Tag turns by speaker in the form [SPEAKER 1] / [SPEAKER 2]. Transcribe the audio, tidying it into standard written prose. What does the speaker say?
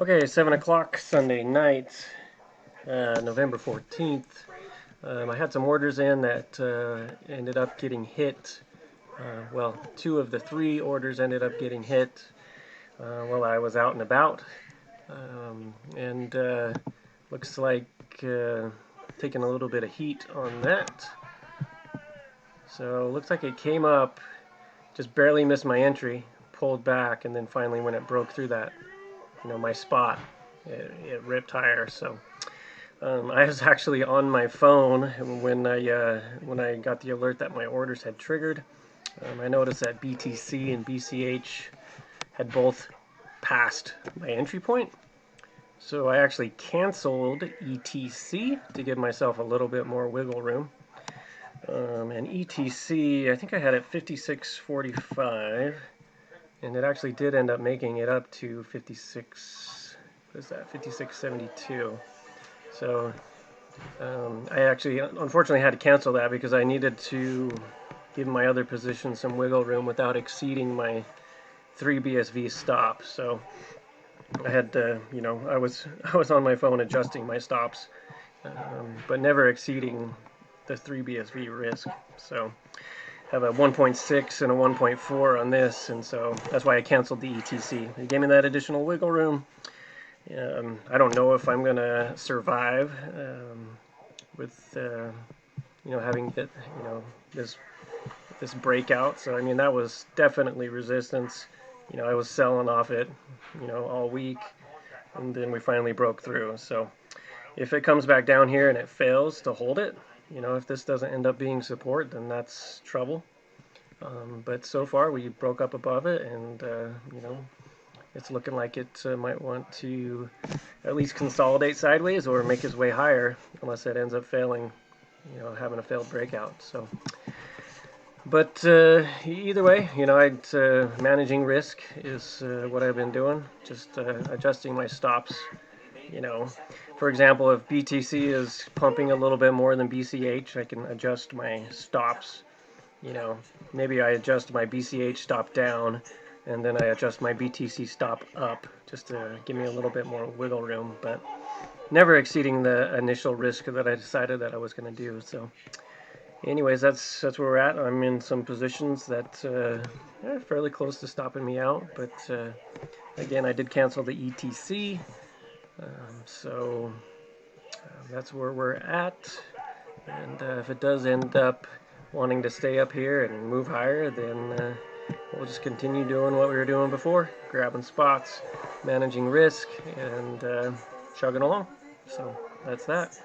[SPEAKER 1] Okay, 7 o'clock Sunday night, November 14th. I had some orders in that ended up getting hit. Well, two of the three orders ended up getting hit while I was out and about. And looks like taking a little bit of heat on that. So looks like it came up, just barely missed my entry, pulled back, and then finally when it broke through that, my spot, it ripped higher. So I was actually on my phone when I got the alert that my orders had triggered. I noticed that BTC and BCH had both passed my entry point. So I actually canceled ETC to give myself a little bit more wiggle room. And ETC, I think I had it 56.45, and it actually did end up making it up to 56. What is that? 56.72. So I actually, unfortunately, had to cancel that because I needed to give my other position some wiggle room without exceeding my 3 BSV stop. So I had to, I was on my phone adjusting my stops, but never exceeding the 3 BSV risk. So I have a 1.6 and a 1.4 on this, and so that's why I canceled the ETC. It gave me that additional wiggle room. I don't know if I'm gonna survive with having that this breakout. So I mean that was definitely resistance. I was selling off it all week, and then we finally broke through. So if it comes back down here and it fails to hold it, if this doesn't end up being support, then that's trouble. But so far we broke up above it, and it's looking like it might want to at least consolidate sideways or make its way higher, unless it ends up failing, having a failed breakout. So, but either way, managing risk is what I've been doing. Just adjusting my stops. For example, if BTC is pumping a little bit more than BCH, I can adjust my stops. Maybe I adjust my BCH stop down, and then I adjust my BTC stop up, just to give me a little bit more wiggle room, but never exceeding the initial risk that I decided that I was going to do. So anyways, that's where we're at. I'm in some positions that are fairly close to stopping me out, but again, I did cancel the ETC, so that's where we're at. And if it does end up wanting to stay up here and move higher, then we'll just continue doing what we were doing before, grabbing spots, managing risk, and chugging along. So that's that.